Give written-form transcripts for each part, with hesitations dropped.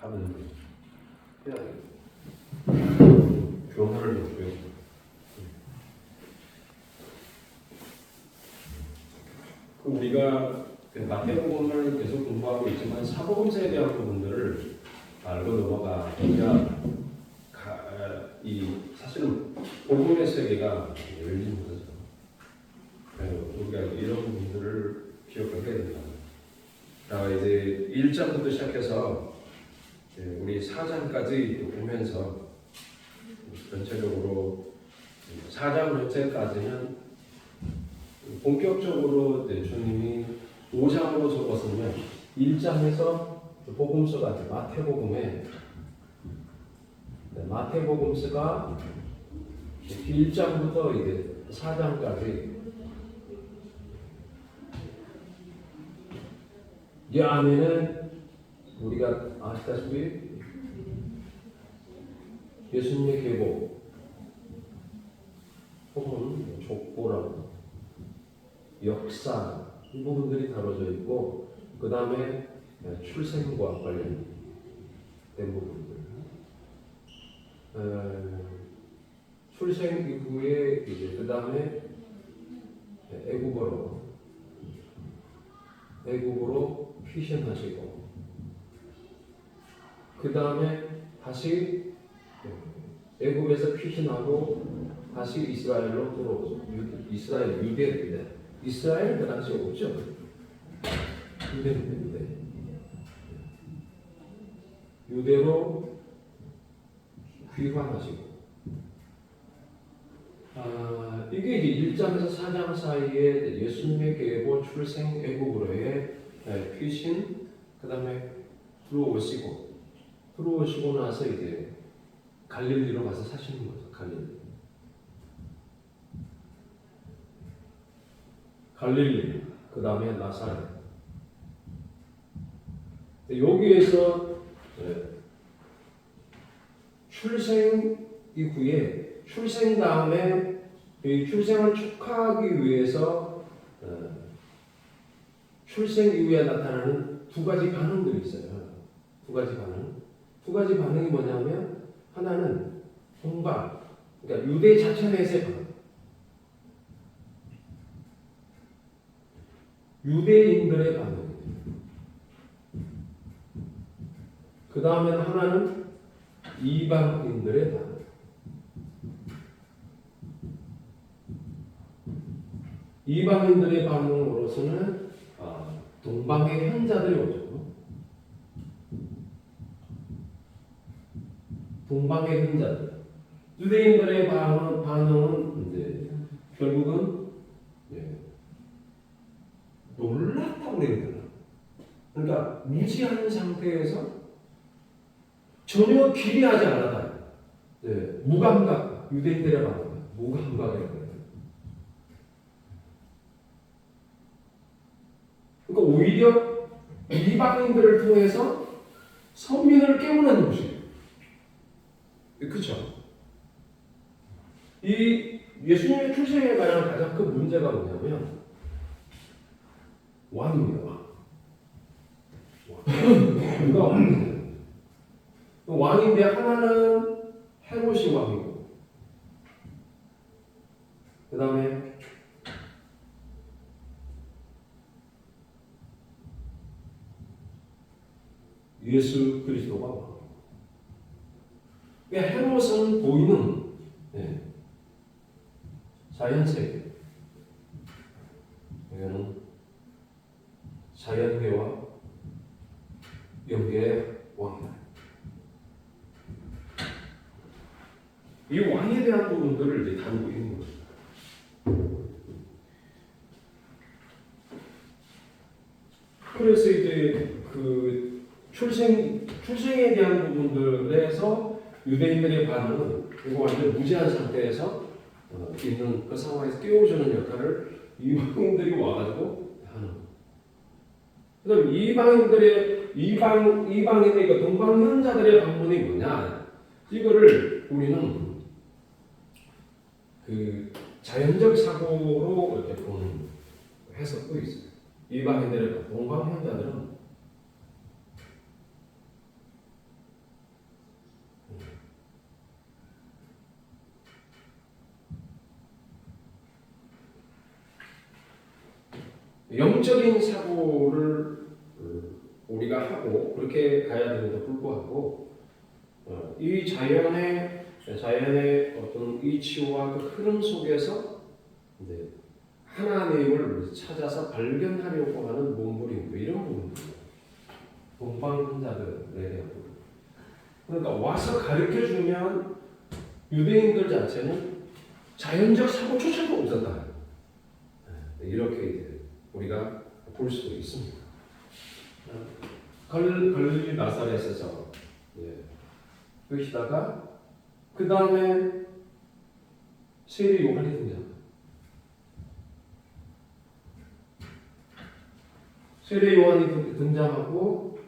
하면 해야 돼. 교훈을 줬고요. 우리가 마태복음을 계속 공부하고 있지만 사복음서에 대한 부분들을 알고 넘어가야 사실은 복음의 세계가 열리는 거죠. 우리가 이런 부분들을 기억을 해야 된다. 자, 이제 1장부터 시작해서 우리 4장까지 보면서 전체적으로 4장 전체까지는 본격적으로 주님이 5장으로 접었으면 1장에서 복음서가 마태복음서가 1장부터 이제 4장까지 이 안에는 우리가 아시다시피 예수님의 계보 혹은 족보라고 역사 이 부분들이 다뤄져 있고 그 다음에 출생과 관련된 부분들 출생 이후에 이제 그 다음에 애국으로 피신하시고 그 다음에 다시 애국에서 피신하고 다시 이스라엘로 들어오죠. 이스라엘 유대인데 이스라엘 그 당시에 없죠. 유대로 귀환하시고 이게 이제 1장에서 4장 사이에 예수님의 계보 출생 애국으로의 피신 그 다음에 들어오시고 나서 이제 갈릴리로 가서 사시는 거죠. 갈릴리 그 다음에 나사렛 여기에서 출생 이후에 출생 다음에 이 출생을 축하하기 위해서 출생 이후에 나타나는 두 가지 반응들이 있어요. 두 가지 반응이 뭐냐면 하나는 동방 그러니까 유대 자체 내에서의 반응 유대인들의 반응 그 다음에 하나는 이방인들의 반응 이방인들의 반응으로서는 동방의 현자들이 오죠. 동방의 현자들 유대인들의 반응은 이제 결국은 놀랐다고 그래야 되나? 그러니까 무지한 상태에서 전혀 기대하지 않았다. 무감각 유대인들의 반응 무감각이라고 해요. 그러니까 오히려 이방인들을 통해서 선민을 깨우는 것이에요. 그렇죠? 이 예수님의 출생에 관한 가장 큰 문제가 뭐냐면 왕입니다. 누가 왕이에요? 왕인데 하나는 헤롯이 왕이고 그 다음에 예수 그리스도가 왕. 헤롯은 보이는 자연세계. 이거는 자연계와 영계의 왕이다. 이 왕에 대한 부분들을 이제 다루고 있는 거죠. 그래서 이제 그 출생에 대한 부분들에서 유대인들의 반응은 이거 완전 무지한 상태에서 있는 그 상황에서 깨워주는 역할을 이방인들이 와가지고 하는 거예요. 그다음 이방인의 동방현자들의 방문이 뭐냐? 이거를 우리는 그 자연적 사고로 이렇게 보는 해석도 있어요. 이방인들의 동방현자들은 영적인 사고를 우리가 하고 그렇게 가야 되는데 불구하고 이 자연의 어떤 이치와 그 흐름 속에서 이제 하나님을 찾아서 발견하려고 하는 몸부림 이런 부분들, 동방자들에 대한 부분. 그러니까 와서 가르쳐 주면 유대인들 자체는 자연적 사고조차도 없었다. 이렇게 이제 우리가 볼 수도 있습니다. 갈릴리 나사렛에서 그러시다가 그 다음에 세례 요한이 등장. 세례 요한이 등장하고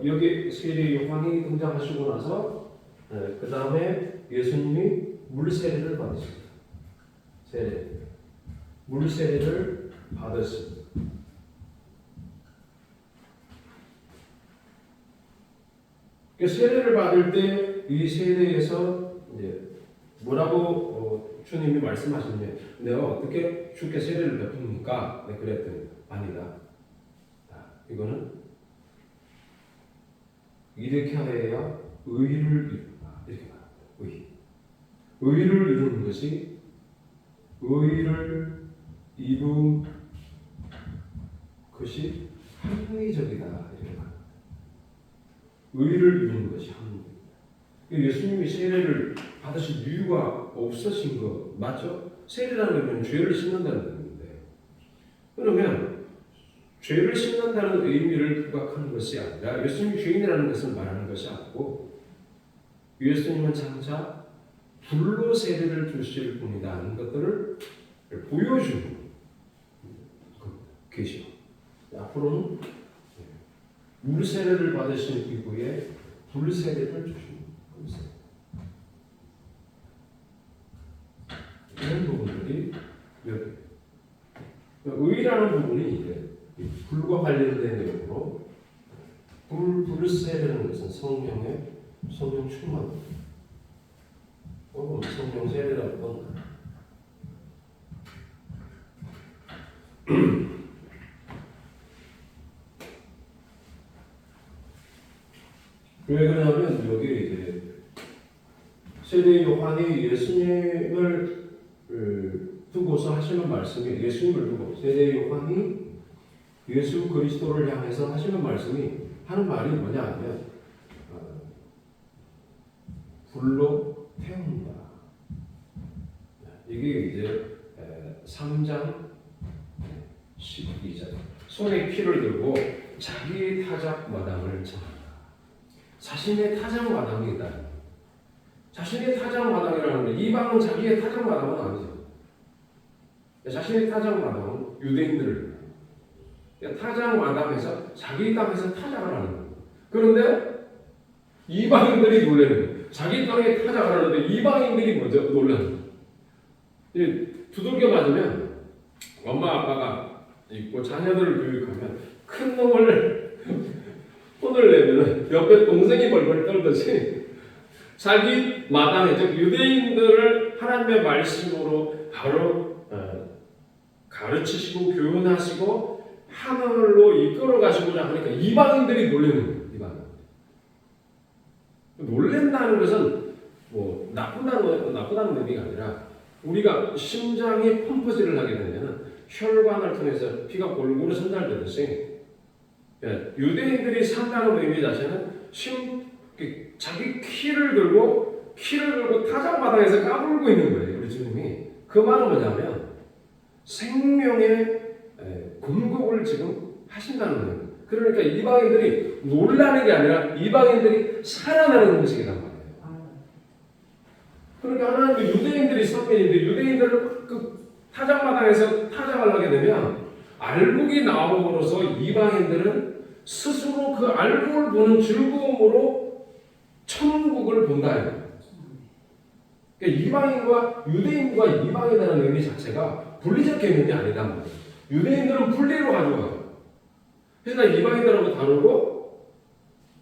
여기 세례 요한이 등장하시고 나서 그 다음에 예수님이 물세례를 받으십니다. 물세례를 받으십니다. 세례를 받을 때 이 세례에서 뭐라고 주님이 말씀하시느냐? 내가 어떻게 주께 세례를 베풉니까? 그랬더니 아니다. 이거는 이렇게 하여야 의를 이룬다. 이렇게 말합니다. 의를 이루는 것이 의를 이룬 것이 합리적이다. 이렇게 말합니다. 의를 이루는 것이 합리적이다. 예수님이 세례를 받으실 이유가 없으신 거 맞죠? 세례라는 건 죄를 씻는다는 의미인데, 그러면 죄를 씻는다는 의미를 부각하는 것이 아니라 예수님이 죄인이라는 것을 말하는 것이 아니고 예수님은 장차 불로 세례를 주실 분이다 하는 것들을 보여주는 계시고, 앞으로는 물세례를 받으신 이후에 불세례를 주시는 것입니다. 이런 부분들이 의라는 부분이 이제 불과 관련된 내용으로 불세례라는 것은 성령 충만 혹은 성령 세례라고 합니다. 왜 그러냐면 여기 이제 세례 요한이 예수님을 두고서 하시는 말씀이, 예수님을 두고 세례 요한이 예수 그리스도를 향해서 하시는 말씀이 하는 말이 뭐냐 하면 불로 태운다. 이게 이제 3장 12절 손에 피를 들고 자기의 타작 마당을 정한다. 자신의 타작 마당이 있다. 자신의 타작 마당이라는 게 이방은 자기의 타작 마당은 아니죠. 자신의 타작 마당은 유대인들을 타작 마당에서 자기 땅에서 타작을 하는 거예요. 그런데 이방인들이 놀라는 거예요. 자기 땅에 타작을 하는데 이방인들이 먼저 놀라는 거예요. 두들겨 맞으면 엄마 아빠가 있고 자녀들을 교육하면 큰 놈을 혼을 내면 옆에 동생이 벌벌 떨듯이 자기 마당에, 즉 유대인들을 하나님의 말씀으로 바로 가르치시고 교훈하시고 하늘로 이끌어 가시고자 하니까 이방인들이 놀라는 거예요. 놀란다는 것은 뭐 나쁘다는 의미가 아니라 우리가 심장이 펌프질을 하게 되면 혈관을 통해서 피가 골고루 전달되듯이 유대인들이 산다는 의미 자체는 자기 키를 들고 타작마당에서 까불고 있는 거예요. 우리 주님이 그 말은 뭐냐면 생명의 공급을 지금 하신다는 거예요. 그러니까 이방인들이 놀라는 게 아니라 이방인들이 살아나는 것이란 말이에요. 그러니까 하나님의 유대인들이 선배인데 유대인들을 그 타작마당에서 타작을 하게 되면 알곡이 나옴으로써 이방인들은 스스로 그 알곡을 보는 즐거움으로 천국을 본다. 그러니까 이방인과 유대인과 이방이라는 의미 자체가 분리적 개념이 아니단 말이에요. 유대인들은 분리로 가져가요. 그래서 이방인들하고 다르고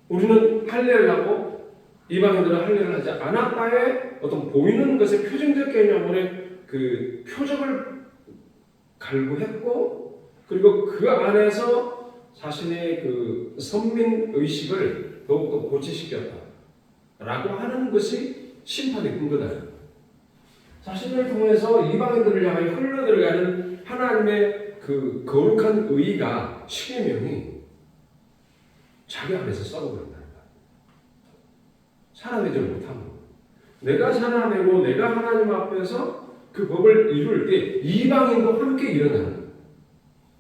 우리는 할례를 하고 이방인들은 할례를 하지 않았다의 어떤 보이는 것의 표정적 개념으로 그 표적을 갈구했고 그리고 그 안에서 자신의 그 선민 의식을 더욱더 고취시켰다라고 하는 것이 심판의 근거다. 자신을 통해서 이방인들을 향해 흘러들어가는 하나님의 그 거룩한 의의가 십계명이 자기 안에서 썩어버린다. 살아내지 못하는 거예요. 내가 살아내고 내가 하나님 앞에서 그 법을 이룰 때 이방인도 함께 일어나는 거예요.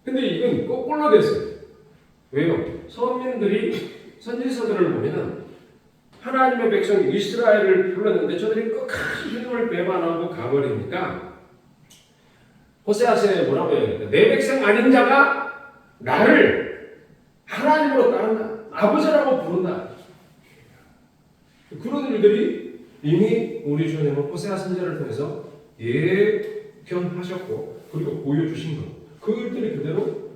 근데 이건 거꾸로 됐어요. 왜요? 선민들이 선지서들을 보면은 하나님의 백성 이스라엘을 불렀는데 저들이 끝까지 주님을 배반하고 가버리니까 호세아서에 뭐라고 해요? 내 백성 아닌 자가 나를 하나님으로 따른다. 아버지라고 부른다. 그런 일들이 이미 우리 주님은 호세아 선지자를 통해서 예견하셨고 그리고 보여주신 것. 그 일들이 그대로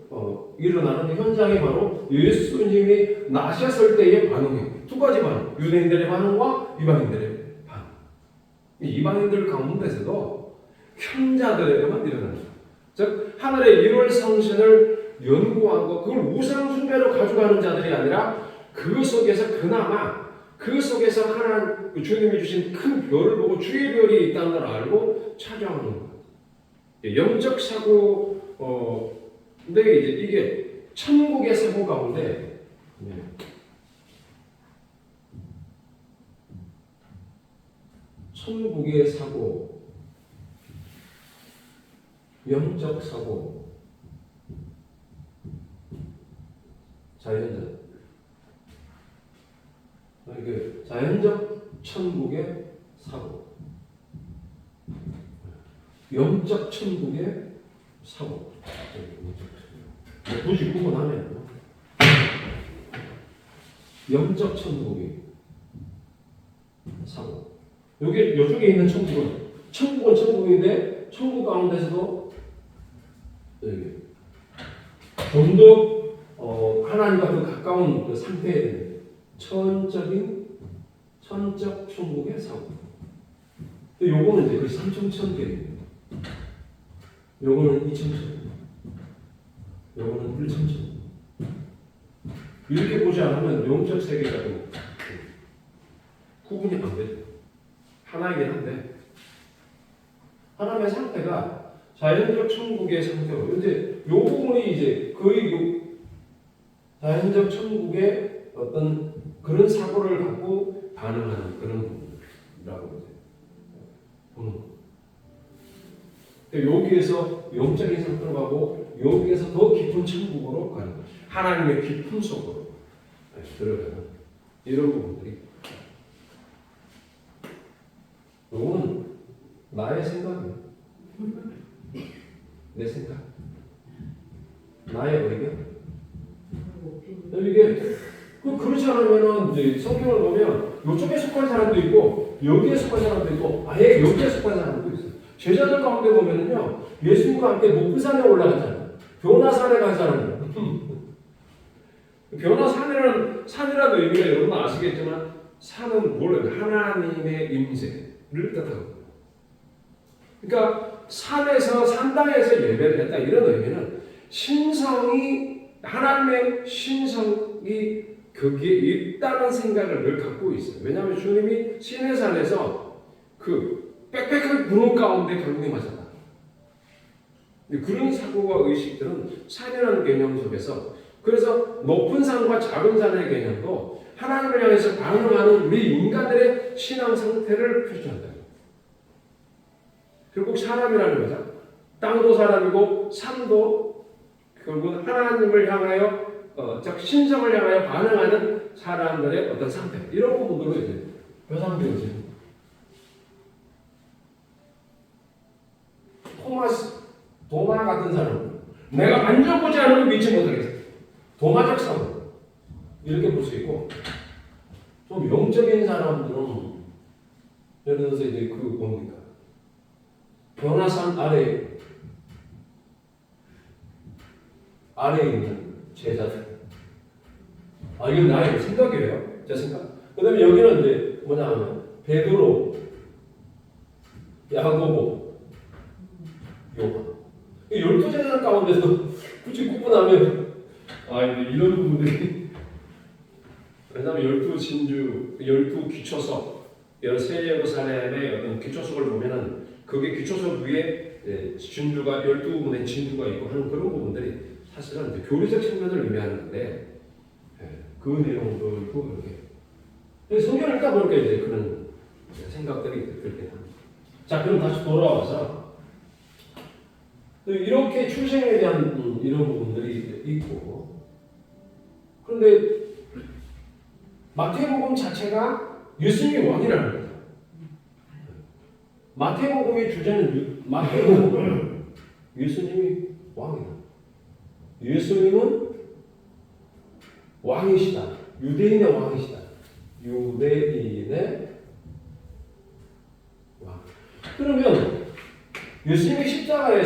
일어나는 현장이 바로 예수님이 나셨을 때의 반응이에요. 두 가지 반응. 유대인들의 반응과 이방인들의 반응. 이방인들 가운데서도 현자들에게만 일어납니다. 즉 하늘의 1월 성신을 연구하고 그걸 우상숭배로 가져가는 자들이 아니라 그 속에서 그나마 그 속에서 하나님 주님이 주신 큰 별을 보고 주의 별이 있다는 걸 알고 찾아오는 것. 영적 사고 근데 이제 이게 천국의 사고 가운데 천국의 사고, 영적 사고, 자연적. 이게 자연적 천국의 사고, 영적 천국의 사고. 굳이 구분하면 영적 천국이 사고. 여기 요쪽에 있는 천국은 천국인데 천국 가운데서도 좀 더 하나님과 더 가까운 그 상태에 천적 천국의 사고. 요거는 이제 그 삼천천계입니다. 요거는 이천천. 요거는 일천천. 이렇게 보지 않으면 영적 세계가 좀 구분이 안 되죠. 하나이긴 한데 하나님의 상태가 자연적 천국의 상태고 이제 요 부분이 이제 거의 요 자연적 천국의 어떤 그런 사고를 갖고 반응하는 그런 부분이라고 보는 거. 여기에서 영적인 상태로 가고 여기에서 더 깊은 천국으로 가는 거. 하나님의 깊음 속으로 들어가는 이런 부분들이. 요거는 나의 생각이에요. 내 생각. 나의 의견. 이게 그렇지 않으면은 이제 성경을 보면 이쪽에 속한 사람도 있고 여기에 속한 사람도 있고 아예 여기에 속한 사람도 있어요. 제자들 가운데 보면은요 예수님과 함께 높은 산에 올라갔잖아요. 변화산에 간 사람들. 변화산이라는 산이라는 의미가 여러분 아시겠지만 산은 뭐래요? 하나님의 임재를 뜻하거든요. 그러니까 산에서 산당에서 예배를 했다 이런 의미는 신성이 하나님의 신성이 거기에 있다는 생각을 늘 갖고 있어요. 왜냐하면 주님이 시내산에서 그 빽빽한 구름 가운데 강림하셨다. 그런 사고와 의식들은 산이라는 개념 속에서 그래서 높은 산과 작은 산의 개념도 하나님을 향해서 반응하는 우리 인간들의 신앙 상태를 표시한다. 결국 사람이라는 거죠. 땅도 사람이고 산도 결국 하나님을 향하여 즉 신성을 향하여 반응하는 사람들의 어떤 상태 이런 부분으로 이제 표상되어집니다. 도마 같은 사람 내가 만져보지 않으면 믿지 못하겠어. 도마적 사람 이렇게 볼 수 있고 좀 영적인 사람들은 예를 들어서 이제 그 뭡니까 변화산 아래에 있는 제자들. 이건 나의 생각이에요. 제 생각. 그 다음에 여기는 이제 뭐냐 하면 베드로, 야고보, 요한. 12제자 가운데서 굳이 구분하면 이제 이런 부분들이 왜냐하면 12진주, 12기초석 이런 세 예루살렘의 어떤 기초석을 보면은 그게 기초석 위에 진주가 12분의 진주가 있고 하는 그런 부분들이 사실은 이제 교리적 측면을 의미하는 건데 그 내용도 있고 이렇게 성경을 읽다 보니까 이제 그런 생각들이 들게 합니다. 자, 그럼 다시 돌아와서 이렇게 출생에 대한 이런 부분들이 있고, 그런데 마태복음 자체가 예수님이 왕이라는 거죠. 마태복음의 주제는 마태복음은 예수님이 왕이다. 예수님은 왕이시다. 유대인의 왕이시다. 유대인의 왕. 그러면 예수님이 십자가의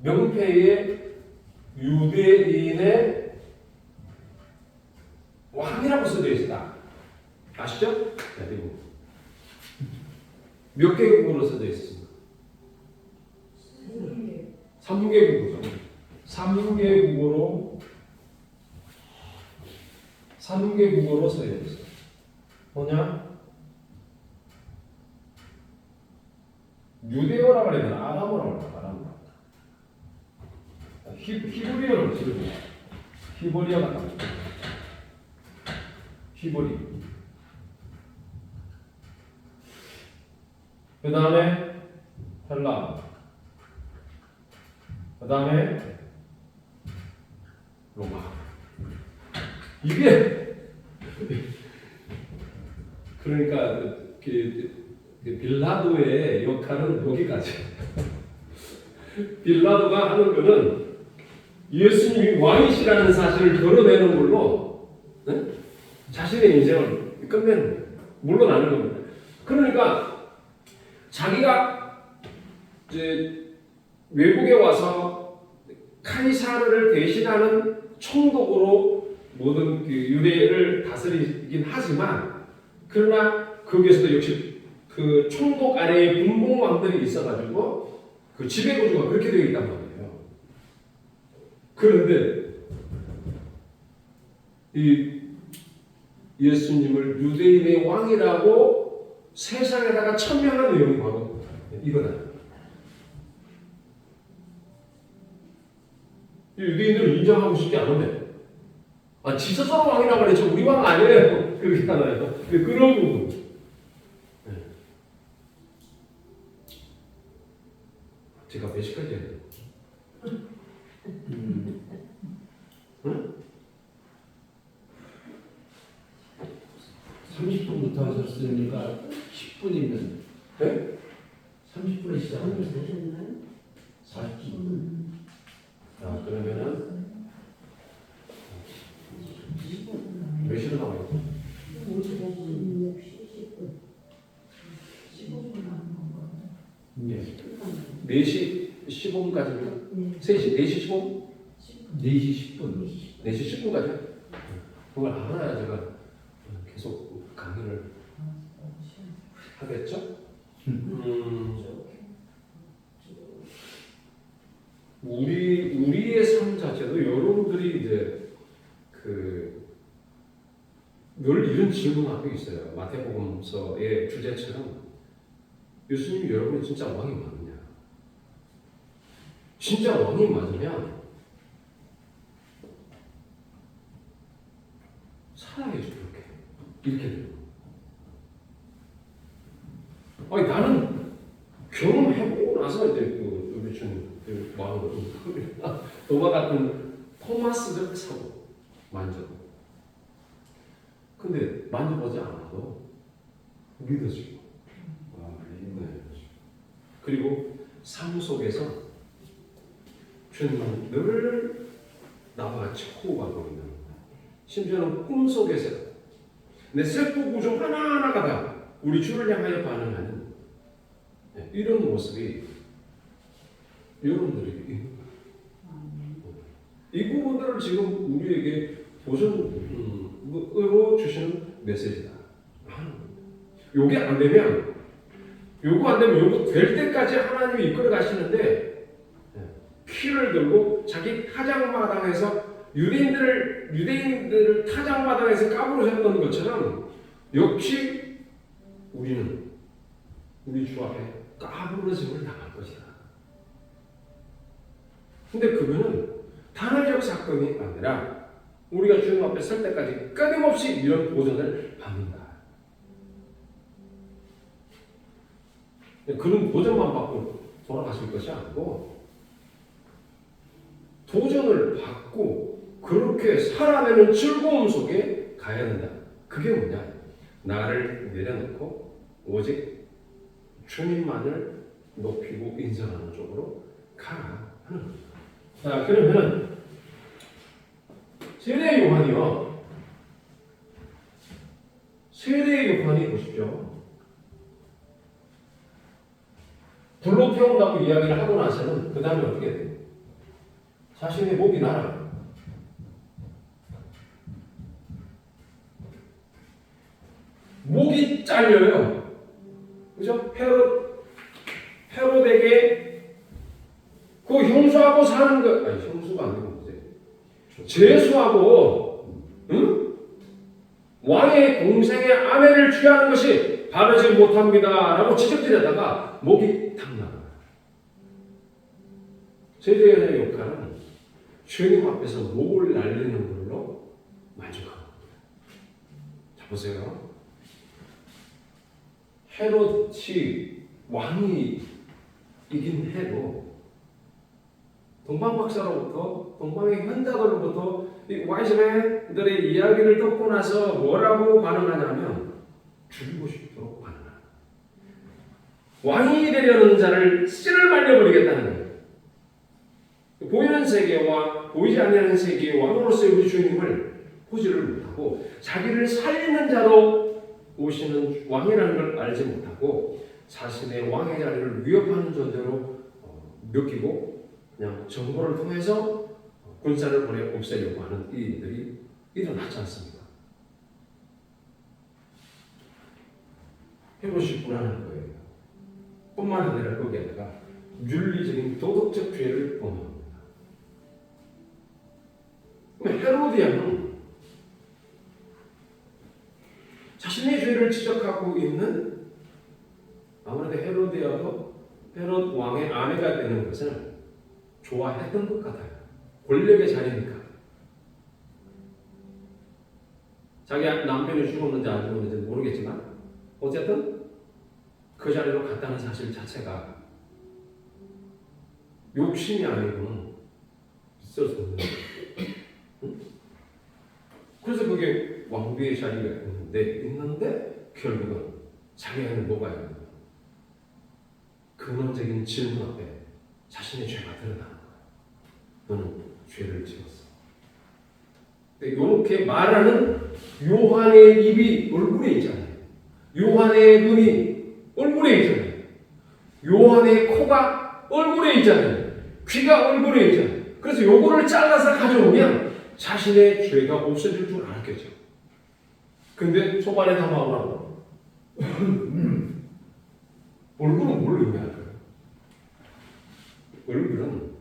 명패에 유대인의 왕이라고 써져 있다. 아시죠? 몇 개국으로 써져 있습니까? 3개국이죠. 3개국어로 써져 있어요. 뭐냐? 유대어라고 해야 되나? 아람어라고 할까? 아람어. 히브리어로 지금 히브리어 같다. 히브리. 그 다음에 헬라. 그 다음에 로마. 이게 그러니까 빌라도의 역할은 여기까지. 빌라도가 하는 거는 예수님이 왕이시라는 사실을 드러내는 걸로 자신의 인생을 끝내는 거예요. 물러나는 겁니다. 그러니까 자기가 이제 외국에 와서 카이사르를 대신하는 총독으로 모든 유대를 다스리긴 하지만, 그러나 거기에서도 역시 그 총독 아래에 군복왕들이 있어가지고 그 지배구조가 그렇게 되어 있단 말이에요. 그런데 이 예수님을 유대인의 왕이라고 세상에다가 천명한 내용이 바로 이거다. 유대인들은 인정하고 싶지 않은데, 지 스스로 왕이라고 그랬죠. 우리 왕 아니에요. 그렇게 하나요. 그런 부분. 제가 몇 시까지 해야 돼요? 응? 30분부터 하셨으니까 10분이면 네? 30분에 시작하셨나요? 40분. 그러면은 몇 시로 나와요? 4시 15분까지입니다. 4시 15분? 4시 10분. 4시 10분까지요? 그걸 알아야 제가 계속 강의를 하겠죠? 우리의 삶 자체도 여러분들이 이제 늘 이런 질문 하고 있어요. 마태복음서의 주제처럼 예수님이 여러분이 진짜 왕이 맞느냐? 진짜 왕이 맞으면 살아야죠. 이렇게 돼요. 나는 경험해보고 나서 이제 우리 준 도마 같은 토마스를 사고 만져도, 근데 만져보지 않아도 믿어지고. 네. 그리고 삶 속에서 주님은 늘 나와 같이 호흡하고 있는, 심지어는 꿈 속에서 내 세포 구조 하나하나가 다 우리 주를 향하여 반응하는 이런 모습이 여러분들에게 있는 거예요. 이 부분들을 지금 우리에게 보존으로 주시는 메시지다. 요게 안 되면 요거 될 때까지 하나님이 이끌어 가시는데 키를 들고 자기 타작마당에서 유대인들을 타작마당에서 까부르셨던 것처럼 역시 우리는 우리 주 앞에 까부러짐을 당할 것이다. 근데 그거는 단회적 사건이 아니라 우리가 주님 앞에 설 때까지 끊임없이 이런 도전을 받는다. 그런 도전만 받고 돌아가실 것이 아니고 도전을 받고 그렇게 살아내는 즐거움 속에 가야 된다. 그게 뭐냐? 나를 내려놓고 오직 주님만을 높이고 인정하는 쪽으로 가라 하는 겁니다. 자, 그러면 세례 요한이요. 세례 요한이 보십시오. 불로 태운다고 이야기를 하고 나서는 그 다음에 어떻게 돼요? 자신의 목이 날아가요. 목이 잘려요. 그죠? 헤롯에게 그 형수하고 사는 거, 아니 형수가 아니고 뭐지? 제수하고 응? 왕의 동생의 아내를 취하는 것이 바르지 못합니다 라고 지적질하다가 목이 탁 나가요. 세례의 역할은 주님 앞에서 목을 날리는 걸로 만족합니다. 자 보세요. 헤롯이 왕이 이긴 해도 동방박사로부터 동방의 현자들로부터 이 와이즈맨들의 이야기를 듣고 나서 뭐라고 반응하냐면 죽이고 싶도록 반응합니다. 왕이 되려는 자를 씨를 말려버리겠다는 거예요. 보이는 세계와 보이지 않는 세계의 왕으로서의 우리 주님을 보지를 못하고 자기를 살리는 자로 오시는 왕이라는 걸 알지 못하고 자신의 왕의 자리를 위협하는 존재로 느끼고 그냥 정보를 통해서 군사를 보내 없애려고 하는 이 일들이 일어나지 않습니까? 헤롯이 불안한 거예요. 뿐만 아니라 거기에다가 윤리적인 도덕적 죄를 범합니다. 헤로디아는 자신의 죄를 지적하고 있는 아무래도 헤로디아도 헤롯 왕의 아내가 되는 것을 좋아했던 것 같아요. 권력의 자리니까. 자기 남편이 죽었는지 안 죽었는지 모르겠지만 어쨌든 그 자리로 갔다는 사실 자체가 욕심이 아니고는 있을 수 없는 거예요. 그래서 그게 왕비의 자리가 있는데 결국은 자기에는 뭐가 있는 거예요? 근원적인 질문 앞에 자신의 죄가 드러나는 거예요. 너는 죄를 지었어. 이렇게 말하는 요한의 입이 얼굴에 있잖아요. 요한의 눈이 얼굴에 있잖아요. 요한의 코가 얼굴에 있잖아요. 귀가 얼굴에 있잖아요. 그래서 요거를 잘라서 가져오면 자신의 죄가 없어질 줄 알았겠죠. 근데 초반에 다 마오라고 얼굴은 뭘 의미할까요? 얼굴은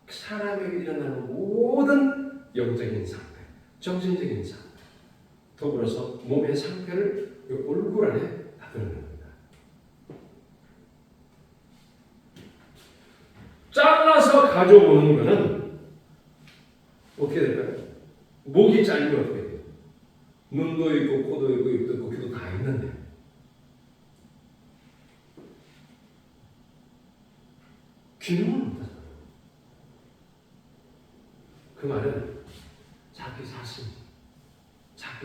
사람에게 일어나는 모든 영적인 상태, 정신적인 상태, 더불어서 몸의 상태를 이 얼굴 안에 다 드러냅니다. 잘라서 가져오는 것은 어떻게 될까요? 목이 잘리면 어떻게 돼요? 눈도 있고 코도 있고 입도 있고 귀도 다 있는데 귀는 못하잖아요. 그 말은 자기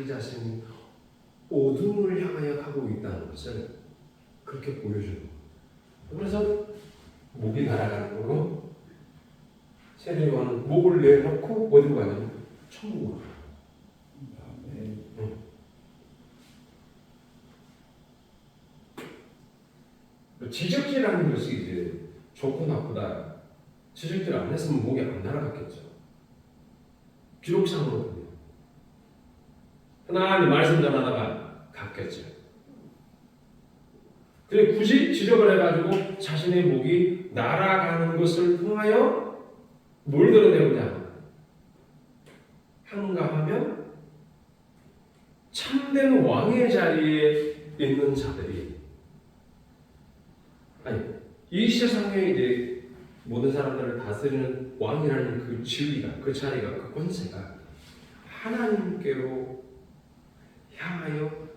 자신이 어둠을 향하여 가고 있다는 것을 그렇게 보여주는 거예요. 그래서 목이 날아가는 걸로 세례 요한은 목을 내놓고 어디로 가냐면 천국으로 가요. 지적질하는 것이 이제 좋고 나쁘다. 지적질 안 했으면 목이 안 날아갔겠죠. 기록상으로 보면. 하나님 말씀 전하다가 갔겠죠. 그리고 굳이 지적을 해가지고 자신의 목이 날아가는 것을 통하여 뭘 드러내고자 하는가 하면 참된 왕의 자리에 있는 자들이 이 세상에 이제 모든 사람들을 다스리는 왕이라는 그 지위가, 그 자리가, 그 권세가 하나님께로 향하여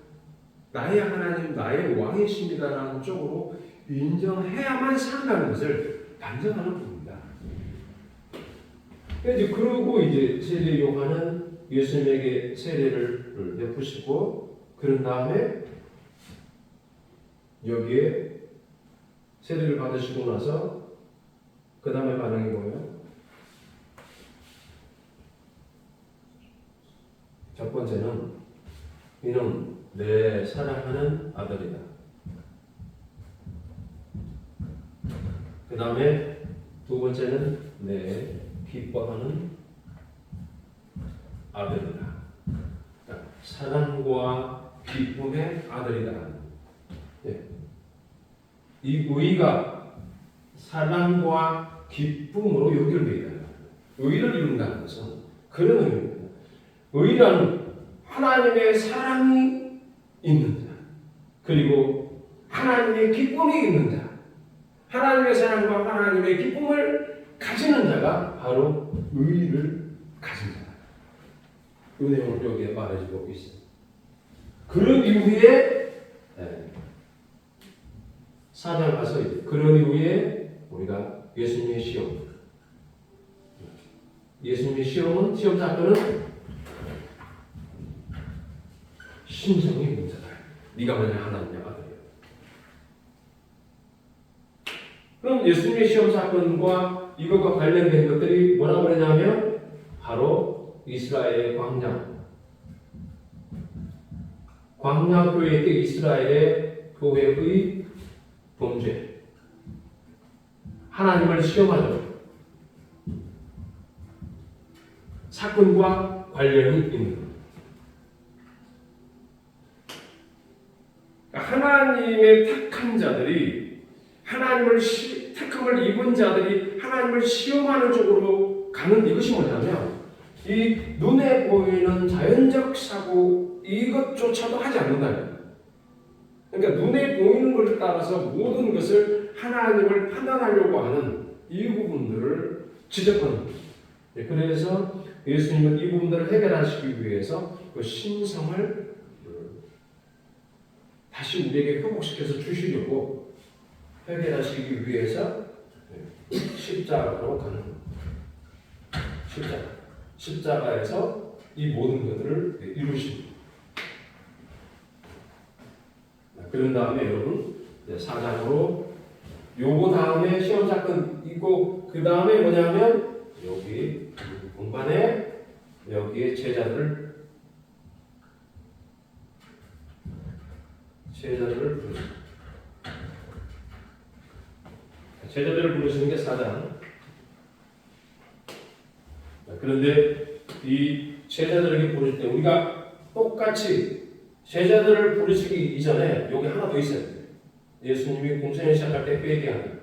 나의 하나님, 나의 왕이십니다라는 쪽으로 인정해야만 산다는 것을 반증하는 부분입니다. 그러고 이제 세례 요한은 예수님에게 세례를 베푸시고 그런 다음에 여기에 세례를 받으시고 나서 그 다음에 반응이 뭐예요? 첫 번째는 이는 내 사랑하는 아들이다. 그 다음에 두 번째는 내 기뻐하는 아들이다. 그러니까 사랑과 기쁨의 아들이다. 네. 이 의가 사랑과 기쁨으로 연결되어 있다. 의를 이룬다는 것은 그런 의미입니다. 의란 하나님의 사랑이 있는 자, 그리고 하나님의 기쁨이 있는 자, 하나님의 사랑과 하나님의 기쁨을 가지는 자가 바로 의를 가진 자다. 이 내용을 여기에 말해주고 있습니다. 그런 이후에 4장 가서 그런 이후에 우리가 예수님의 시험, 예수님의 시험 사건은 신성이 있는 자다. 네가 만약 하나님의 아들이야. 그럼 예수님의 시험 사건과 이것과 관련된 것들이 뭐라고 그러냐면 바로 이스라엘의 광야 교회 때 이스라엘의 교회의 범죄, 하나님을 시험하는 사건과 관련이 있는 것. 하나님의 택한 자들이 택함을 입은 자들이 하나님을 시험하는 쪽으로 가는 이것이 뭐냐면 이 눈에 보이는 자연적 사고 이것조차도 하지 않는다. 그러니까 눈에 보이는 것을 따라서 모든 것을 하나님을 판단하려고 하는 이 부분들을 지적하는 거예요. 그래서 예수님은 이 부분들을 해결하시기 위해서 그 신성을 다시 우리에게 회복시켜서 주시려고 해결하시기 위해서 십자가로 가는 십자가에서 이 모든 것들을 이루십니다. 그런 다음에 여러분 4장으로 요거 다음에 시험 사건 있고 그 다음에 뭐냐면 여기 공간에 여기에 제자들을 부르시는 게 4장. 그런데 이 제자들에게 부르실 때 우리가 똑같이 제자들을 부르시기 이전에 여기 하나 더 있어요. 예수님이 공생을 시작할 때 회개하는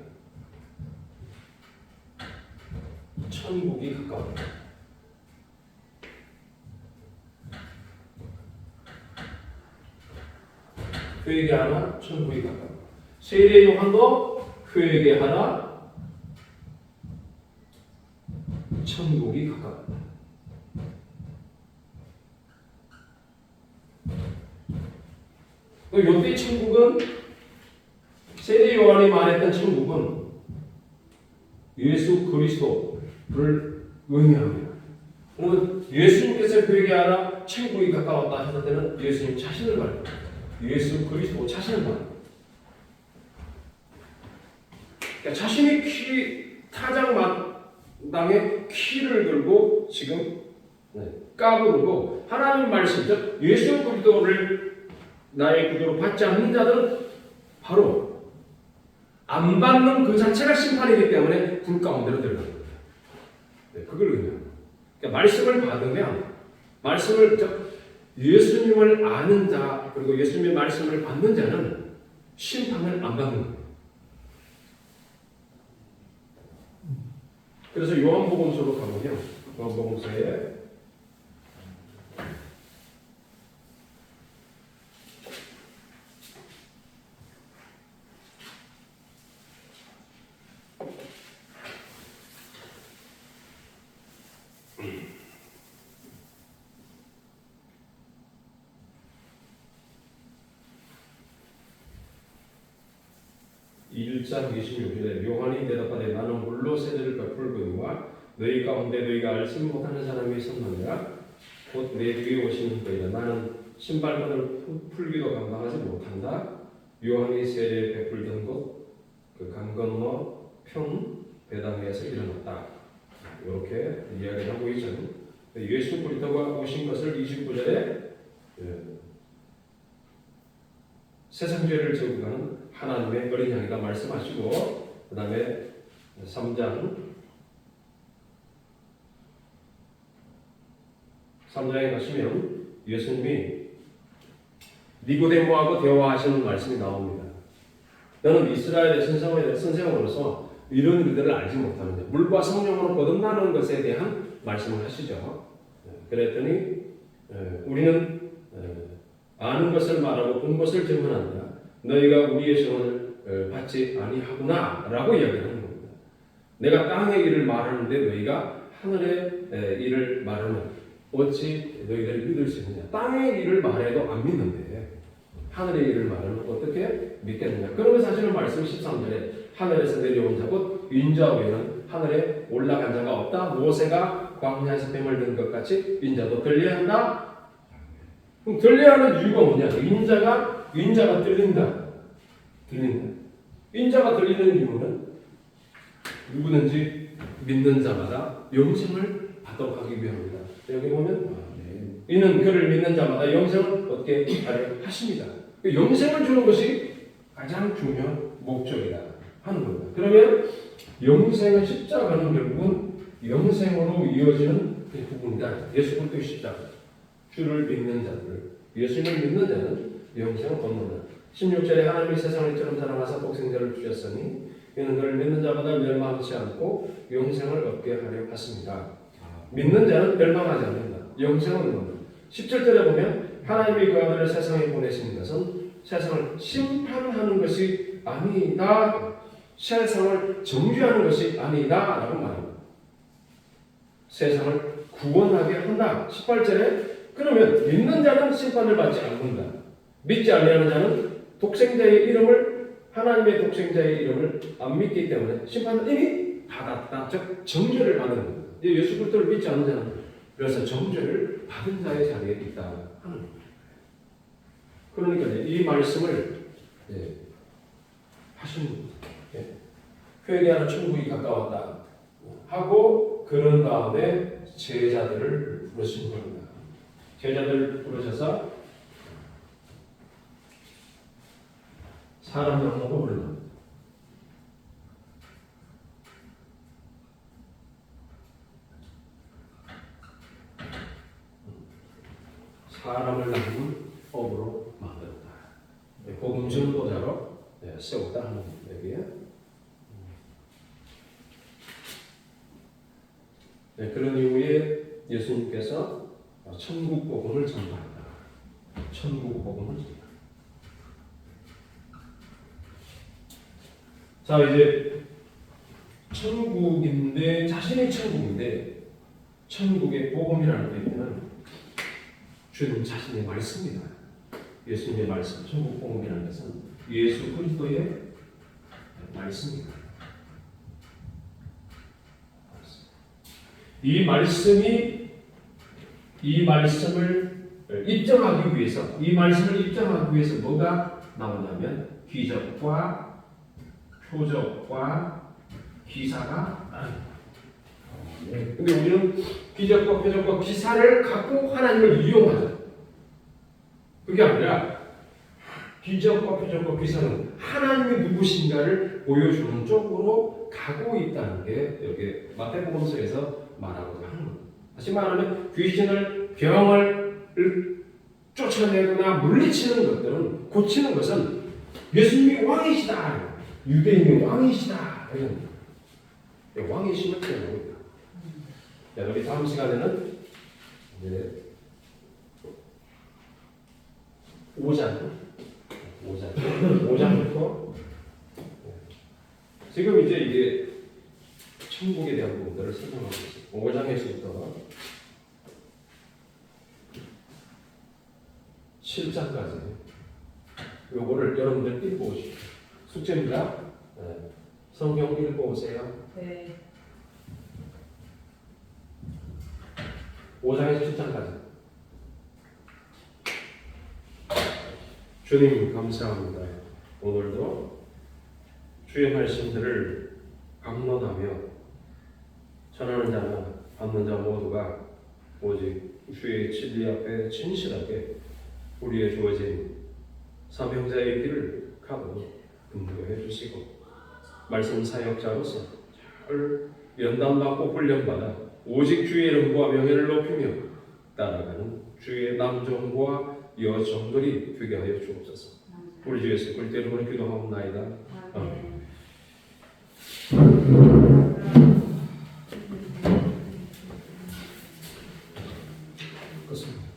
천국이 가까웠다. 회개하라 천국이 가까웠다. 세례 요한도 회개하라 천국이 가까웠다. 요때 천국은 세례 요한이 말했던 천국은 예수 그리스도를 의미합니다. 그러면 예수님께서 회개하라 천국이 가까웠다 하는 때는 예수님 자신을 말합니다. 예수 그리스도 자신을 말합니다. 그러니까 자신이 타작마당에 키를 들고 지금 까부르고 하나님 말씀, 즉 예수 그리스도를 나의 구조로 받지 않는 자들은 바로 안 받는 그 자체가 심판이기 때문에 불 가운데로 들어가는 겁니다. 그걸 의미합니다. 그러니까 말씀을 받으면 예수님을 아는 자 그리고 예수님의 말씀을 받는 자는 심판을 안 받는 거예요. 그래서 요한복음서로 가보면 요한복음서에 (1장 26절에) 요한이 대답하되 나는 물로 세례를 베풀거니와 너희 가운데 너희가 알지 못하는 사람이 섰느니라 곧 내 뒤에 오시는 그이라 나는 신발끈을 풀기도 감당하지 못한다. 요한이 세례 베풀던 곳 그 강 건너 평 배당에서 일어났다. 이렇게 이야기를 하고 있죠. 예수 그리스도가 오신 것을 29절에 세상 죄를 지고 가는 하나님의 어린 양이다 말씀하시고, 그 다음에 3장에 가시면 예수님이 니고데모하고 대화하시는 말씀이 나옵니다. 너는 이스라엘의 선생으로서 이런 일들을 알지 못하느냐. 물과 성령으로 거듭나는 것에 대한 말씀을 하시죠. 그랬더니 우리는 아는 것을 말하고 본 것을 증언한다. 너희가 우리의 증언을 받지 아니하구나 라고 이야기하는 겁니다. 내가 땅의 일을 말하는데 너희가 하늘의 일을 말하면 어찌 너희들이 믿을 수 있느냐. 땅의 일을 말해도 안 믿는데 하늘의 일을 말하면 어떻게 믿겠느냐. 그러면 사실은 말씀 13절에 하늘에서 내려온 자 곧 인자 외에는 하늘에 올라간 자가 없다. 모세가 광야에서 뱀을 든 것 같이 인자도 들려야 한다. 그럼 들려야 하는 이유가 뭐냐? 인자가 들린다. 인자가 들리는 이유는 누구든지 믿는 자마다 영생을 받도록 하기 위함입니다. 여기 보면 이는 그를 믿는 자마다 영생을 얻게 하려 하십니다. 영생을 주는 것이 가장 중요한 목적이다 하는 겁니다. 그러면 영생의 십자가는 결국은 영생으로 이어지는 부분이다. 예수 그리스도의 십자가. 주를 믿는 자들, 예수님을 믿는 자는 영생을 얻는다. 16절에 하나님이 세상을 이처럼 사랑하사 독생자를 주셨으니 이는 그를 믿는 자마다 멸망하지 않고 영생을 얻게 하려 하십니다. 믿는 자는 멸망하지 않는다. 영생을 얻는다. 17절에 보면 하나님이 그 아들을 세상에 보내신 것은 세상을 심판하는 것이 아니다. 세상을 정죄하는 것이 아니다 라고 말합니다. 세상을 구원하게 한다. 18절에 그러면 믿는 자는 심판을 받지 않는다. 믿지 아니하는 자는 독생자의 이름을 하나님의 독생자의 이름을 안 믿기 때문에 심판을 이미 받았다. 즉 정죄를 받는 겁니다. 예수 그리스도를 믿지 않는 자는 그래서 정죄를 받은 자의 자리에 있다 하는 겁니다. 그러니까 이 말씀을 하시는 겁니다. 회개하는 천국이 가까웠다 하고 그런 다음에 제자들을 부르신 겁니다. 제자들을 부르셔서 사람 명목을 부르는 사람을 낳는 법으로 만들었다. 복음 전도자로 세웠다 하는 얘기예요. 그런 이후에 예수님께서 천국 복음을 전파한다. 천국 복음을 전파. 자, 이제 천국인데 자신의 천국인데 천국의 복음이라는 의미는 주님 자신의 말씀입니다. 예수님의 말씀, 천국 복음이라는 것은 예수 그리스도의 말씀입니다. 이 말씀을 입증하기 위해서 뭐가 나오냐면 기적과 표적과 기사가 나옵니다. 근데 우리는 기적과 표적과 기사를 갖고 하나님을 이용하죠. 그게 아니라 기적과 표적과 기사는 하나님이 누구신가를 보여주는 쪽으로 가고 있다는 게 여기 마태복음서에서 말하고자 하는 겁니다. 다시 말하면 귀신을 병을 쫓아내거나 물리치는 것들은 고치는 것은 예수님이 왕이시다. 유대인이 왕이시다. 이런 왕이심을 표현하고 있다. 자, 우리 다음 시간에는 이제 5장부터 지금 이제 이게 천국에 대한 부분들을 설명하고 있습니다. 5장에서부터 7장까지 요거를 여러분들 읽어보십시오. 숙제입니다. 네. 성경 읽어보세요. 네. 5장에서 7장까지. 주님 감사합니다. 오늘도 주의 말씀들을 강론하며 전하는 자나 받는 자 모두가 오직 주의 진리 앞에 진실하게 우리의 주어진 사명자의 길을 가고 근무해 주시고 말씀 사역자로서 잘 연단받고 훈련받아 오직 주의 이름과 명예를 높이며 따라가는 주의 남종과 여종들이 되게 하여 주옵소서. 우리 주 예수 그리스도 이름으로 기도하옵나이다. 아멘. 그렇습니다.